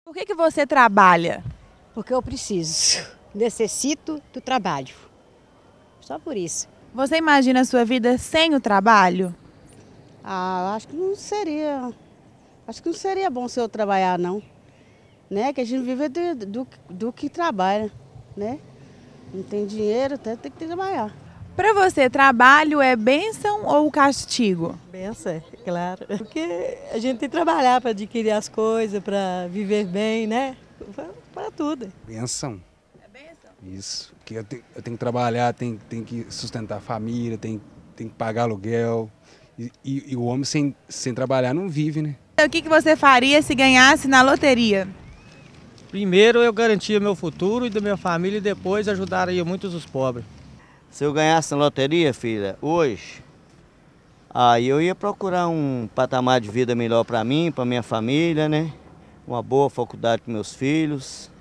Por que você trabalha? Porque eu preciso, necessito do trabalho. Só por isso. Você imagina a sua vida sem o trabalho? Acho que não seria. Acho que não seria bom se eu trabalhar, não. Né? Que a gente vive do que trabalha, né? Não tem dinheiro, até tem que trabalhar. Para você, trabalho é bênção ou castigo? Bênção, claro. Porque a gente tem que trabalhar para adquirir as coisas, para viver bem, né? Para tudo. Bênção. É bênção? Isso. Porque eu tenho que trabalhar, tem que sustentar a família, tem que pagar aluguel. E o homem sem trabalhar não vive, né? O que você faria se ganhasse na loteria? Primeiro eu garantia meu futuro e da minha família e depois ajudaria muitos os pobres. Se eu ganhasse na loteria, filha, hoje, aí eu ia procurar um patamar de vida melhor para mim, para minha família, né? Uma boa faculdade para meus filhos.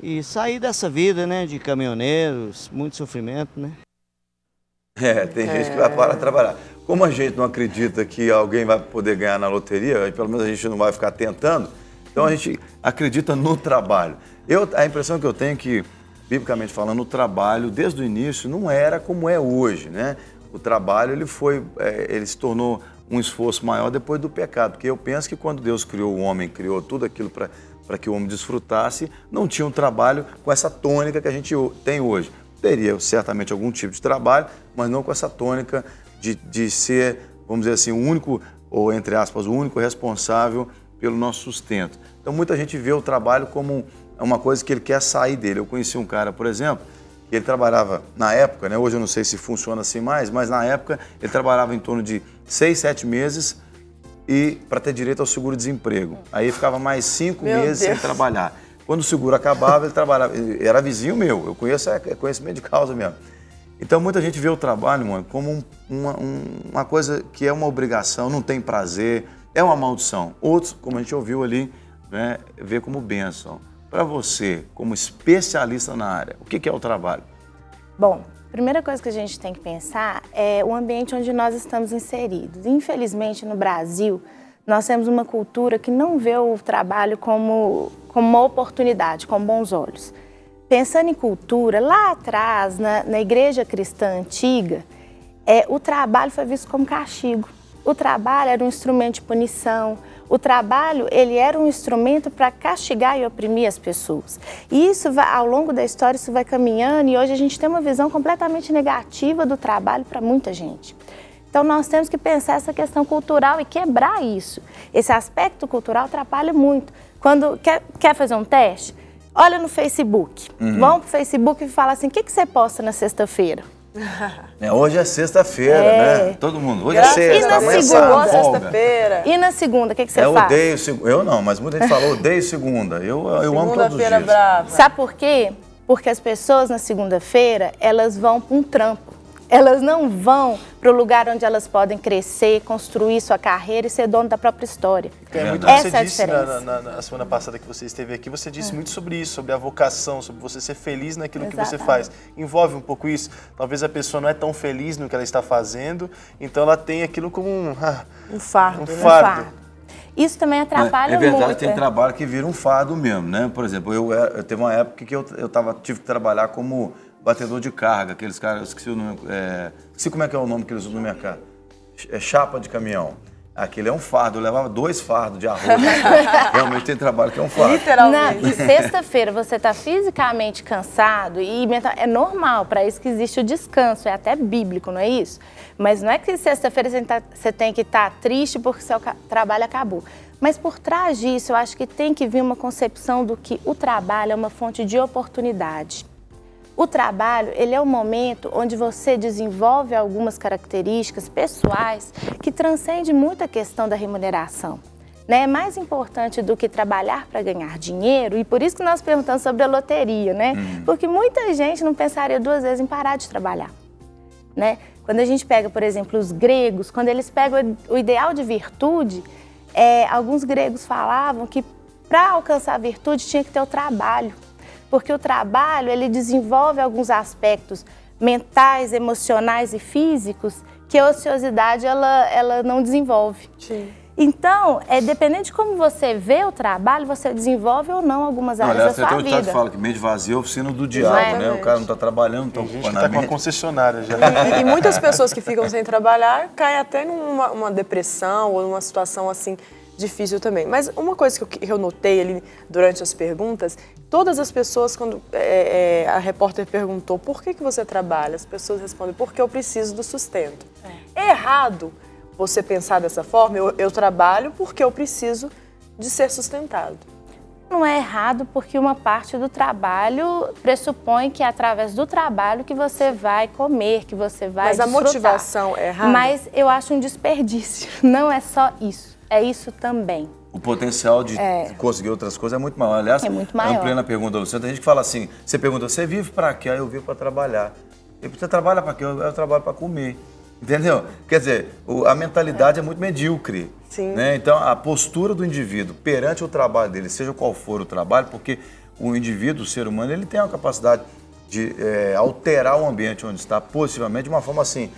E sair dessa vida, né, de caminhoneiros, muito sofrimento, né? Tem gente que vai parar de trabalhar. Como a gente não acredita que alguém vai poder ganhar na loteria, pelo menos a gente não vai ficar tentando, então a gente acredita no trabalho. A impressão que eu tenho é que, biblicamente falando, o trabalho, desde o início, não era como é hoje, né? O trabalho, ele se tornou um esforço maior depois do pecado, porque eu penso que quando Deus criou o homem, criou tudo aquilo para que o homem desfrutasse, não tinha um trabalho com essa tônica que a gente tem hoje. Teria certamente algum tipo de trabalho, mas não com essa tônica de ser, vamos dizer assim, o único, ou entre aspas, o único responsável pelo nosso sustento. Então muita gente vê o trabalho como uma coisa que ele quer sair dele. Eu conheci um cara, por exemplo, que ele trabalhava na época, né, hoje eu não sei se funciona assim mais, mas na época ele trabalhava em torno de 6, 7 meses e para ter direito ao seguro-desemprego. Aí ficava mais 5 meses sem trabalhar. Quando o seguro acabava, ele trabalhava, era vizinho meu, eu conheço, é conhecimento de causa mesmo. Então muita gente vê o trabalho, mano, como uma coisa que é uma obrigação, não tem prazer, é uma maldição. Outros, como a gente ouviu ali, né, vê como bênção. Para você, como especialista na área, o que é o trabalho? Bom, a primeira coisa que a gente tem que pensar é o ambiente onde nós estamos inseridos. Infelizmente, no Brasil, nós temos uma cultura que não vê o trabalho como uma oportunidade, com bons olhos. Pensando em cultura, lá atrás, na igreja cristã antiga, o trabalho foi visto como castigo. O trabalho era um instrumento de punição. O trabalho, ele era um instrumento para castigar e oprimir as pessoas. E isso, ao longo da história, isso vai caminhando e hoje a gente tem uma visão completamente negativa do trabalho para muita gente. Então nós temos que pensar essa questão cultural e quebrar isso. Esse aspecto cultural atrapalha muito. Quando quer fazer um teste, olha no Facebook. Vão para o Facebook e fala assim, o que você posta na sexta-feira? Hoje é sexta-feira, né? Todo mundo. Hoje é sexta, e na amanhã segunda, sexta-feira. E na segunda, o que você faz? Eu odeio segunda. Eu não, mas muita gente fala, odeio segunda. Eu amo todos os dias. Brava. Sabe por quê? Porque as pessoas na segunda-feira, elas vão para um trampo. Elas não vão para o lugar onde elas podem crescer, construir sua carreira e ser dono da própria história. Essa é a disse diferença. na semana passada que você esteve aqui, você disse muito sobre isso, sobre a vocação, sobre você ser feliz naquilo que você faz. Envolve um pouco isso? Talvez a pessoa não é tão feliz no que ela está fazendo, então ela tem aquilo como um fardo. Isso também atrapalha muito. É verdade, tem trabalho que vira um fardo mesmo, né? Por exemplo, eu teve uma época que eu tive que trabalhar como batedor de carga, aqueles caras, eu esqueci o nome, esqueci como é que é o nome que eles usam no mercado, chapa de caminhão. Aquele é um fardo, eu levava 2 fardos de arroz. Realmente tem trabalho que é um fardo. Literalmente. Sexta-feira você está fisicamente cansado e é normal, para isso que existe o descanso, é até bíblico, não é isso? Mas não é que sexta-feira você tem que estar triste porque seu trabalho acabou. Mas por trás disso, eu acho que tem que vir uma concepção do que o trabalho é uma fonte de oportunidade. O trabalho, ele é um momento onde você desenvolve algumas características pessoais que transcendem muito a questão da remuneração. É mais importante do que trabalhar para ganhar dinheiro, e por isso que nós perguntamos sobre a loteria, né? Porque muita gente não pensaria 2 vezes em parar de trabalhar, né? Quando a gente pega, por exemplo, os gregos, quando eles pegam o ideal de virtude, alguns gregos falavam que para alcançar a virtude tinha que ter o trabalho. Porque o trabalho, ele desenvolve alguns aspectos mentais, emocionais e físicos que a ociosidade, ela não desenvolve. Sim. Então, dependendo de como você vê o trabalho, você desenvolve ou não algumas áreas da sua vida. Aliás, tem um ditado que fala que mente vazia é oficina do diabo, né? O cara não está trabalhando, não está ocupando a mente. Tá com uma concessionária já. E muitas pessoas que ficam sem trabalhar caem até numa depressão ou numa situação assim difícil também. Mas uma coisa que eu notei ali durante as perguntas, todas as pessoas, quando a repórter perguntou por que você trabalha, as pessoas respondem porque eu preciso do sustento. É errado você pensar dessa forma, eu trabalho porque eu preciso de ser sustentado. Não é errado porque uma parte do trabalho pressupõe que é através do trabalho que você vai comer, que você vai desfrutar. Mas a motivação é errada? Mas eu acho um desperdício, não é só isso, é isso também. O potencial de conseguir outras coisas é muito maior. Aliás, muito maior. ampliando a pergunta do Luciano, tem gente que fala assim, você pergunta, você vive para quê? Eu vivo para trabalhar. E você trabalha para quê? Eu trabalho para comer. Entendeu? Quer dizer, a mentalidade é muito medíocre. Sim. Né? Então, a postura do indivíduo perante o trabalho dele, seja qual for o trabalho, porque o indivíduo, o ser humano, ele tem a capacidade de alterar o ambiente onde está positivamente de uma forma assim,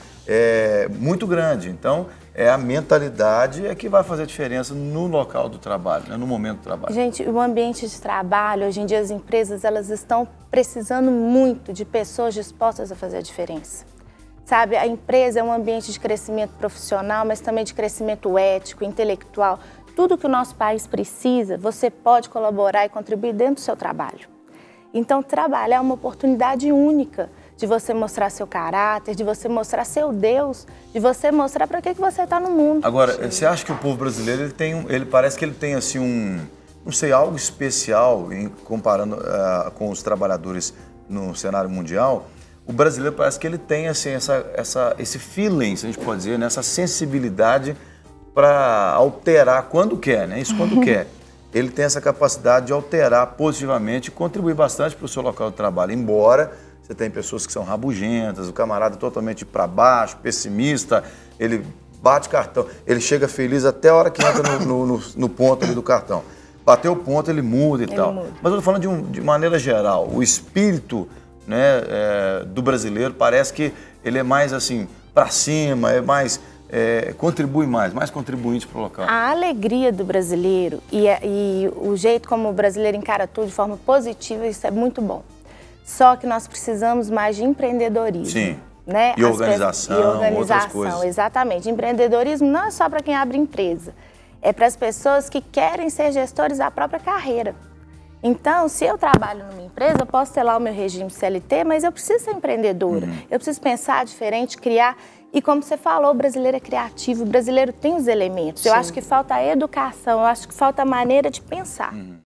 muito grande. Então, a mentalidade que vai fazer a diferença no local do trabalho, né? No momento do trabalho. Gente, o ambiente de trabalho, hoje em dia as empresas, elas estão precisando muito de pessoas dispostas a fazer a diferença. Sabe, a empresa é um ambiente de crescimento profissional, mas também de crescimento ético, intelectual. Tudo que o nosso país precisa, você pode colaborar e contribuir dentro do seu trabalho. Então, trabalhar é uma oportunidade única de você mostrar seu caráter, de você mostrar seu Deus, de você mostrar para que você está no mundo. Agora, você acha que o povo brasileiro, ele parece que ele tem assim não sei, algo especial comparando com os trabalhadores no cenário mundial? O brasileiro parece que ele tem assim, esse feeling, se a gente pode dizer, né? Essa sensibilidade para alterar quando quer, né? Isso quando quer. Ele tem essa capacidade de alterar positivamente e contribuir bastante para o seu local de trabalho. Embora você tenha pessoas que são rabugentas, o camarada totalmente para baixo, pessimista, ele bate cartão, ele chega feliz até a hora que entra no ponto ali do cartão. Bateu o ponto, ele muda e tal. Muda. Mas eu estou falando de maneira geral, o espírito, né, do brasileiro parece que ele é mais assim para cima, contribui mais contribuinte para o local. A alegria do brasileiro e o jeito como o brasileiro encara tudo de forma positiva, isso é muito bom. Só que nós precisamos mais de empreendedorismo. Sim. Né? E organização, outras coisas. Exatamente. Empreendedorismo não é só para quem abre empresa, é para as pessoas que querem ser gestores da própria carreira. Então, se eu trabalho numa empresa, eu posso ter lá o meu regime CLT, mas eu preciso ser empreendedora. Eu preciso pensar diferente, criar. E como você falou, o brasileiro é criativo, o brasileiro tem os elementos. Sim. Eu acho que falta a educação, eu acho que falta a maneira de pensar.